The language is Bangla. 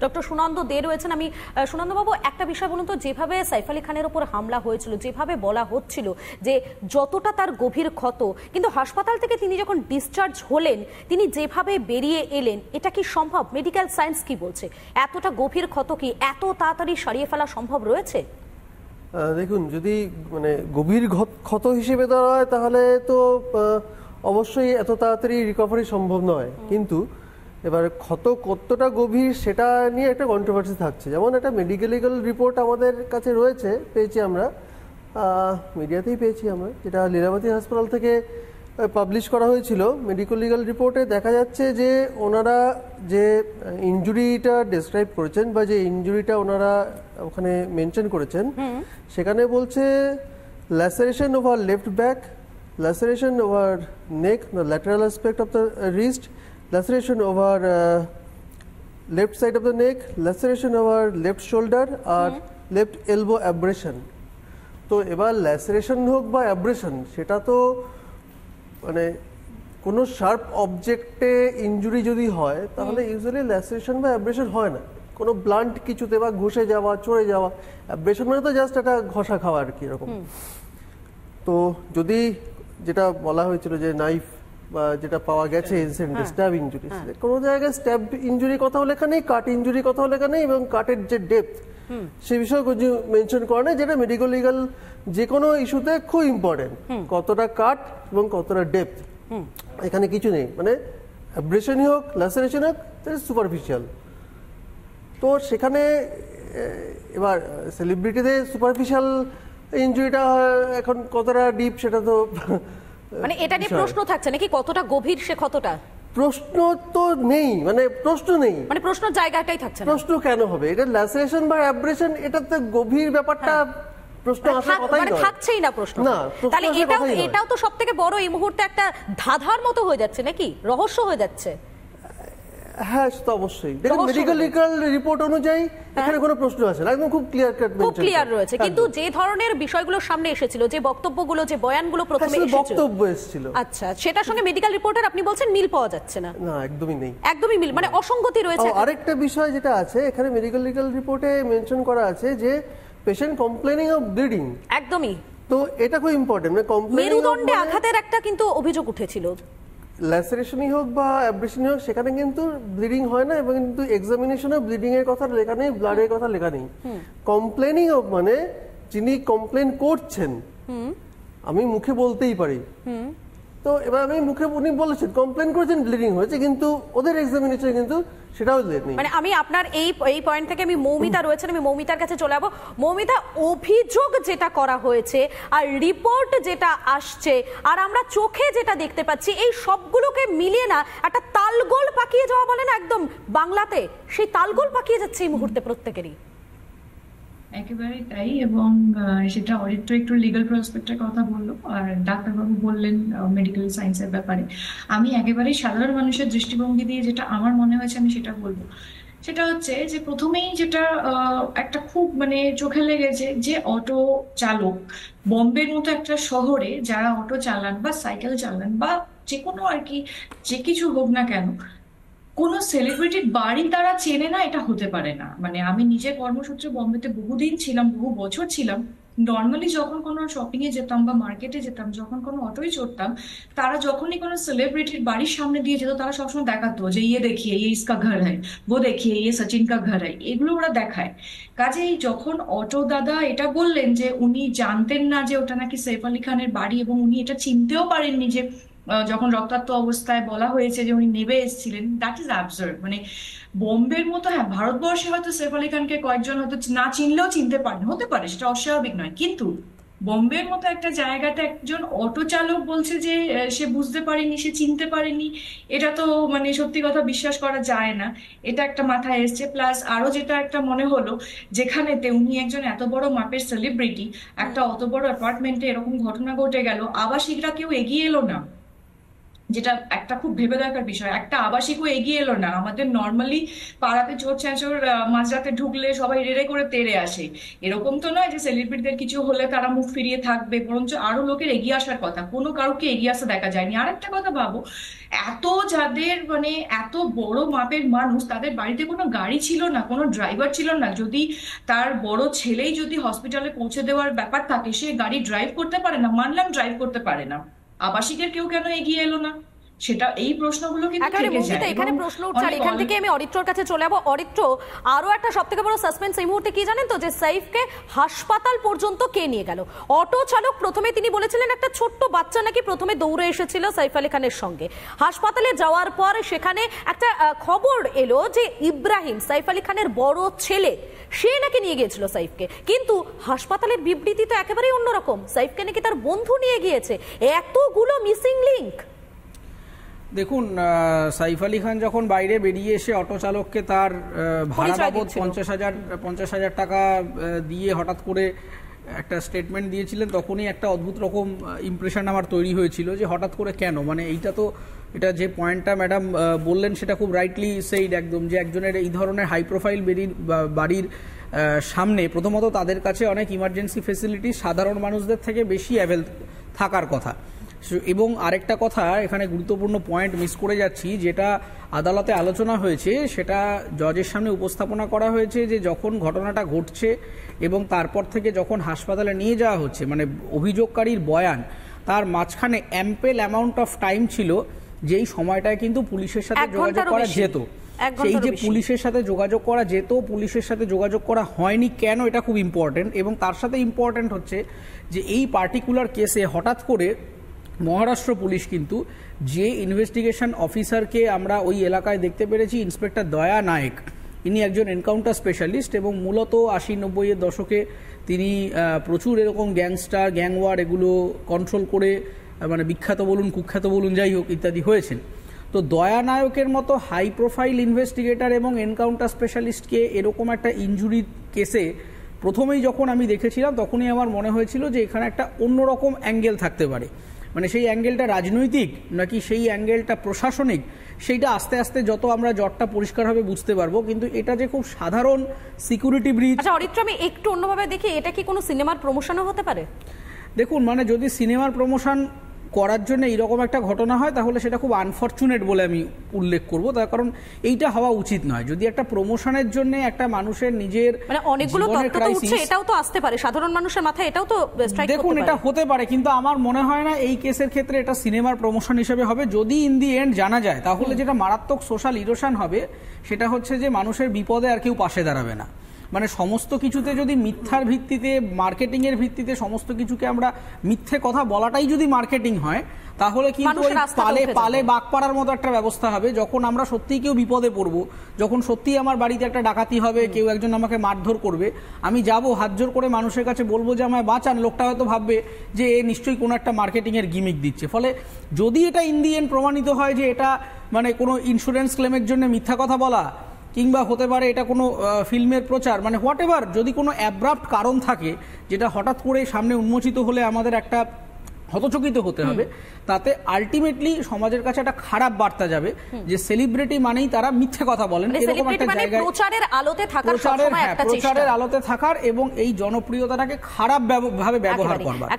ডক্টর সুনন্দ দে রয়েছেন। আমি সুনন্দবাবু, একটা বিষয় বলুন তো, যেভাবে সাইফ আলী খানের ওপর হামলা হয়েছিল, যেভাবে বলা হচ্ছিল যে যতটা তার গভীর ক্ষত, কিন্তু হাসপাতাল থেকে তিনি যখন ডিসচার্জ হলেন, তিনি যেভাবে বেরিয়ে এলেন, এটা কি সম্ভব? মেডিকেল সায়েন্স কি বলছে? এতটা গভীর ক্ষত কি এত তাড়াতাড়ি সারিয়ে ফেলা সম্ভব রয়েছে? দেখুন, যদি মানে গভীর ক্ষত হিসেবে ধরা হয় তাহলে তো অবশ্যই এত তাড়াতাড়ি রিকভারি সম্ভব নয়, কিন্তু এবার ক্ষত কতটা গভীর সেটা নিয়ে একটা কন্ট্রোভার্সি থাকছে। যেমন একটা মেডিকেল রিপোর্ট আমাদের কাছে রয়েছে, পেয়েছি আমরা, মিডিয়াতেই পেয়েছি আমরা, যেটা লীলাবতী হাসপাতাল থেকে পাবলিশ করা হয়েছিল। মেডিকেল লিগাল রিপোর্টে দেখা যাচ্ছে যে ওনারা যে ইনজুরিটা ডেসক্রাইব করেছেন বা যে ইনজুরিটা ওনারা ওখানে মেনশন করেছেন, সেখানে বলছে laceration over left back, laceration over neck, the lateral aspect of the wrist, laceration over left side of the neck, laceration over left shoulder আর left elbow abrasion। তো এবার ল্যাসারেশন হোক বা অ্যাব্রেশন, সেটা তো মানে কোনো শার্প অবজেক্টে ইনজুরি যদি হয় তাহলে ইউজুয়ালি ল্যাসারেশন বা অ্যাব্রেশন হয় না, কোনো ব্লান্ট কিছুতে বা ঘষে যাওয়া, চড়ে যাওয়া। অ্যাব্রেশন মানে তো জাস্ট একটা ঘষা খাওয়া আর কি এরকম। তো যদি যেটা বলা হয়েছিল যে নাইফ বা যেটা পাওয়া গেছে ইনসিডেন্টে স্ট্যাব ইনজুরি, কোনো জায়গায় স্ট্যাব ইনজুরি কথাও লেখা নেই, কাট ইনজুরি কথাও লেখা নেই, এবং কাটের যে ডেপথ সে বিষয়ে কিছু মেনশন করা নেই, যেটা মেডিকেল লিগাল যে কোনো ইস্যুতে খুব ইম্পর্টেন্ট, কতটা কাট এবং কতটা ডেপথ, এখানে কিছু নেই। মানে অ্যাব্রেশনই হোক, ল্যাসারেশন হোক, সুপারফিশিয়াল। তো সেখানে এবার সেলিব্রিটিদের সুপারফিশিয়াল ইনজুরিটা এখন কতটা ডিপ সেটা তো মানে এটা নিয়ে প্রশ্ন থাকছে নাকি, কতটা গভীর সে ক্ষতটা? প্রশ্ন তো নেই, মানে প্রশ্ন নেই, মানে প্রশ্ন জায়গাটাই থাকছে না। প্রশ্ন কেন হবে? এটা ল্যাসারেশন বা অ্যাব্রেশন, এটা তো গভীর ব্যাপারটা প্রশ্ন আসার কথাই নয়, থাকছেই না প্রশ্ন। না, তাহলে এটাও তো সবথেকে বড় এই মুহূর্তে একটা ধাঁধার মতো হয়ে যাচ্ছে নাকি, রহস্য হয়ে যাচ্ছে। হ্যাঁ, তো অবশ্যই দেখুন মেডিকেল রিপোর্ট অনুযায়ী এখানে কোনো প্রশ্ন আসে না, একদম খুব ক্লিয়ার কাট, খুব ক্লিয়ার রয়েছে। কিন্তু যে ধরনের বিষয়গুলো সামনে এসেছিল, যে বক্তব্যগুলো, যে বয়ানগুলো প্রথমে এসেছিল, আচ্ছা, সেটার সঙ্গে মেডিকেল রিপোর্টের আপনি বলছেন মিল পাওয়া যাচ্ছে না? না, একদমই নেই, একদমই মিল, মানে অসঙ্গতি রয়েছে। আরেকটা বিষয় যেটা আছে এখানে মেডিকেল রিপোর্টে মেনশন করা আছে যে পেশেন্ট কমপ্লেনিং অফ ব্লিডিং। একদমই, তো এটা খুব ইম্পর্টেন্ট। মানে মেরুদণ্ডে আঘাতের একটা কিন্তু অভিযোগ উঠেছিল, ল্যাসারেশনই হোক বা অ্যাব্রেশনই হোক, সেখানে কিন্তু ব্লিডিং হয় না, এবং কিন্তু এক্সামিনেশনে ব্লিডিং এর কথা লেখা নেই, ব্লাডের কথা লেখা নেই। কমপ্লেনিং অফ মানে যিনি কমপ্লেন করছেন, আমি মুখে বলতেই পারি, তো এবার আমি মুখে উনি বলেছেন কমপ্লেন করেছেন, ব্লিডিং হয়েছে, কিন্তু ওদের এক্সামিনেশনে কিন্তু সেটাও নেই। মানে আমি আপনার এই পয়েন্ট থেকে, আমি মৌমিতা রয়েছেন, আমি মৌমিতার কাছে চলে যাবো। মৌমিতা, অভিযোগ যেটা করা হয়েছে আর রিপোর্ট যেটা আসছে আর আমরা চোখে যেটা দেখতে পাচ্ছি, এই সবগুলোকে মিলিয়ে না একটা তালগোল পাকিয়ে যাওয়া বলে না একদম বাংলাতে, সেই তালগোল পাকিয়ে যাচ্ছে এই মুহূর্তে প্রত্যেকেরই। একেবারে তাই, এবং সেটা অরিত্র একটু লিগাল প্রসপেক্টের কথা বললো আর ডাক্তারবাবু বললেন মেডিকেল সায়েন্সের ব্যাপারে। আমি একেবারেই সাধারণ মানুষের দৃষ্টিভঙ্গি দিয়ে যেটা আমার মনে হয়েছে আমি সেটা বলবো। সেটা হচ্ছে যে প্রথমেই যেটা একটা খুব মানে চোখে লেগেছে, যে অটো চালক, বম্বের মতো একটা শহরে যারা অটো চালান বা সাইকেল চালান বা যে কোনো আর কি, যে কিছু হোক না কেন, কোনো সেলিব্রিটির বাড়ি তারা চেনে না, এটা হতে পারে না। মানে আমি নিজে কর্মসূত্রে বম্বেতে বহুদিন ছিলাম, বহু বছর ছিলাম। নর্মালি যখন কোনো শপিং এ যেতাম বা মার্কেটে যেতাম, যখন কোনো অটোই চড়তাম, তারা যখনই কোনো সেলিব্রিটির বাড়ির সামনে দিয়ে যেত, তারা সবসময় দেখাতো যে ইয়ে দেখিয়ে ইয়ে ইসকা ঘর হয়, ও দেখিয়ে ইয়ে সচিন কা ঘর হয়, এগুলো ওরা দেখায়। কাজেই যখন অটো দাদা এটা বললেন যে উনি জানতেন না যে ওটা নাকি সৈফ আলী খানের বাড়ি, এবং উনি এটা চিনতেও পারেননি যে যখন রক্তাক্ত অবস্থায় বলা হয়েছে যে উনি নেমে এসেছিলেন, দ্যাট ইজ অ্যাবসার্ড। মানে বোম্বের মতো, হ্যাঁ ভারতবর্ষে হয়তো সৈফ আলী খানকে কয়েকজন হয়তো না চিনলেও চিনতে পারেন, হতে পারে, সেটা অস্বাভাবিক নয়, কিন্তু বোম্বের মতো একটা জায়গাতে একজন অটো চালক বলছে যে সে বুঝতে পারেনি, সে চিনতে পারেনি, এটা তো মানে সত্যি কথা বিশ্বাস করা যায় না। এটা একটা মাথায় এসছে। প্লাস আরো যেটা একটা মনে হলো, যেখানেতে উনি একজন এত বড় মাপের সেলিব্রিটি, একটা অত বড় অ্যাপার্টমেন্টে এরকম ঘটনা ঘটে গেল, আবাসিকরা কেউ এগিয়ে এলো না যেটা একটা খুব ভেবে দেখার বিষয়, একটা আবাসিকও এগিয়ে এলো না। আমাদের নর্মালি পাড়াতে চোর ছ্যাঁচোর মাঝরাতে ঢুকলে সবাই রেড়ে করে তেড়ে আসে, এরকম তো নয় যে সেলিব্রিটিদের কিছু হলে তারা মুখ ফিরিয়ে থাকবে, বরঞ্চ আরো লোকের এগিয়ে আসার কথা, কোনো কারোকে এগিয়ে আসতে দেখা যায়নি। আর একটা কথা ভাবো, এত যাদের মানে এত বড় মাপের মানুষ, তাদের বাড়িতে কোনো গাড়ি ছিল না, কোনো ড্রাইভার ছিল না। যদি তার বড় ছেলেই যদি হসপিটালে পৌঁছে দেওয়ার ব্যাপার থাকে, সে গাড়ি ড্রাইভ করতে পারে না, মানলাম ড্রাইভ করতে পারে না, আবাসিকের কেউ কেন এগিয়ে এলো না? সেটা, এই প্রশ্নগুলো কিন্তু একেবারে থেকে মৌমিতা, যায়। এখানে প্রশ্ন উঠছে, আর এখান থেকে আমি অরিত্রর কাছে চলে যাবো। অরিত্র, আরো একটা সব থেকে বড় সাসপেন্স এই মুহূর্তে কি জানেন তো, যে সাইফকে হাসপাতাল পর্যন্ত কে নিয়ে গেল? অটো চালক প্রথমে তিনি বলেছিলেন একটা ছোট্ট বাচ্চা নাকি প্রথমে দৌড়ে এসেছিল সাইফ আলী খানের সঙ্গে। হাসপাতালে যাওয়ার পর সেখানে একটা খবর এলো যে ইব্রাহিম, সাইফ আলী খানের বড় ছেলে, সে নাকি নিয়ে গিয়েছিল সাইফকে। কিন্তু হাসপাতালের বিবৃতি তো একেবারেই অন্যরকম, সাইফকে নাকি তার বন্ধু নিয়ে গিয়েছে। এতগুলো মিসিং লিংক। দেখুন, সাইফ আলী খান যখন বাইরে বেরিয়ে এসে অটো চালককে তার ভাড়া বাবদ 50,000 টাকা দিয়ে হঠাৎ করে একটা স্টেটমেন্ট দিয়েছিলেন, তখনই একটা অদ্ভুত রকম ইমপ্রেশন আমার তৈরি হয়েছিল যে হঠাৎ করে কেন, মানে এটা যে পয়েন্টটা ম্যাডাম বললেন সেটা খুব রাইটলি সেইড একদম, যে একজনের এই ধরনের হাই প্রোফাইল বাড়ির সামনে প্রথমত তাদের কাছে অনেক ইমার্জেন্সি ফেসিলিটি সাধারণ মানুষদের থেকে বেশি অ্যাভেল থাকার কথা। এবং আরেকটা কথা, এখানে গুরুত্বপূর্ণ পয়েন্ট মিস করে যাচ্ছি, যেটা আদালতে আলোচনা হয়েছে, সেটা জজের সামনে উপস্থাপনা করা হয়েছে, যে যখন ঘটনাটা ঘটছে এবং তারপর থেকে যখন হাসপাতালে নিয়ে যাওয়া হচ্ছে, মানে অভিযোগকারীর বয়ান, তার মাঝখানে অ্যাম্পেল অ্যামাউন্ট অফ টাইম ছিল, যেই সময়টায় কিন্তু পুলিশের সাথে যোগাযোগ করা যেত। সেই যে পুলিশের সাথে যোগাযোগ করা যেত, পুলিশের সাথে যোগাযোগ করা হয়নি কেন, এটা খুব ইম্পর্টেন্ট। এবং তার সাথে ইম্পর্টেন্ট হচ্ছে যে এই পার্টিকুলার কেসে হঠাৎ করে মহারাষ্ট্র পুলিশ কিন্তু যে ইনভেস্টিগেশন অফিসারকে আমরা ওই এলাকায় দেখতে পেরেছি, ইন্সপেক্টর দয়া নায়েক, ইনি একজন এনকাউন্টার স্পেশালিস্ট এবং মূলত 80-90-এর দশকে তিনি প্রচুর এরকম গ্যাংস্টার, গ্যাংওয়ার এগুলো কন্ট্রোল করে, মানে বিখ্যাত বলুন কুখ্যাত বলুন যাই হোক ইত্যাদি হয়েছেন। তো দয়া নায়কের মতো হাই প্রোফাইল ইনভেস্টিগেটর এবং এনকাউন্টার স্পেশালিস্টকে এরকম একটা ইনজুরি কেসে প্রথমেই যখন আমি দেখেছিলাম, তখনই আমার মনে হয়েছিল যে এখানে একটা অন্যরকম অ্যাঙ্গেল থাকতে পারে। মানে সেই অ্যাঙ্গেলটা রাজনৈতিক নাকি সেই অ্যাঙ্গেলটা প্রশাসনিক, সেইটা আস্তে আস্তে যত আমরা জটটা পরিষ্কারভাবে বুঝতে পারবো। কিন্তু এটা যে খুব সাধারণ সিকিউরিটি ব্রিচ। আচ্ছা অরিত্র, আমি একটু অন্যভাবে দেখি, এটা কি কোনো সিনেমার প্রমোশনও হতে পারে? দেখুন, মানে যদি সিনেমার প্রমোশন করার জন্য এইরকম একটা ঘটনা হয়, তাহলে সেটা খুব আনফরচুনেট বলে আমি উল্লেখ করবো, তার কারণ এইটা হওয়া উচিত নয়। যদি একটা প্রমোশনের জন্য একটা মানুষের নিজের মানে অনেকগুলো তথ্য তো উঠছে, এটাও তো আসতে পারে সাধারণ মানুষের মাথায়, এটাও তো স্ট্রাইক করতে পারে। দেখুন, এটা হতে পারে, কিন্তু আমার মনে হয় না এই কেসের ক্ষেত্রে এটা সিনেমার প্রমোশন হিসেবে হবে। যদি ইন দি এন্ড জানা যায়, তাহলে যেটা মারাত্মক সোশ্যাল ইরোশন হবে সেটা হচ্ছে যে মানুষের বিপদে আর কেউ পাশে দাঁড়াবে না। মানে সমস্ত কিছুতে যদি মিথ্যার ভিত্তিতে, মার্কেটিংয়ের ভিত্তিতে সমস্ত কিছুকে আমরা মিথ্যে কথা বলাটাই যদি মার্কেটিং হয়, তাহলে কিন্তু পালে পালে বাঘ পাড়ার মতো একটা ব্যবস্থা হবে। যখন আমরা সত্যিই কেউ বিপদে পড়বো, যখন সত্যিই আমার বাড়িতে একটা ডাকাতি হবে, কেউ একজন আমাকে মারধর করবে, আমি যাব হাত জোর করে মানুষের কাছে বলবো যে আমায় বাঁচান, লোকটা হয়তো ভাববে যে এ নিশ্চয়ই কোনো একটা মার্কেটিংয়ের গিমিক দিচ্ছে। ফলে যদি এটা ইন দি এন্ড প্রমাণিত হয় যে এটা মানে কোনো ইন্স্যুরেন্স ক্লেমের জন্য মিথ্যা কথা বলা, কিংবা হতে পারে এটা কোনো ফিল্মের প্রচার, মানে হোয়াট এভার, যদি কোনো অ্যাব্রাপ্ট কারণ থাকে যেটা হঠাৎ করে সামনে উন্মোচিত হলে আমাদের একটা হতচকিত হতে হবে, তাতে আলটিমেটলি সমাজের কাছে একটা খারাপ বার্তা যাবে যে সেলিব্রিটি মানেই তারা মিথ্যে কথা বলেন, এরকম একটা জায়গায় প্রচারের আলোতে থাকার প্রচারের আলোতে থাকার এবং এই জনপ্রিয়তাটাকে খারাপ ভাবে ব্যবহার করবার।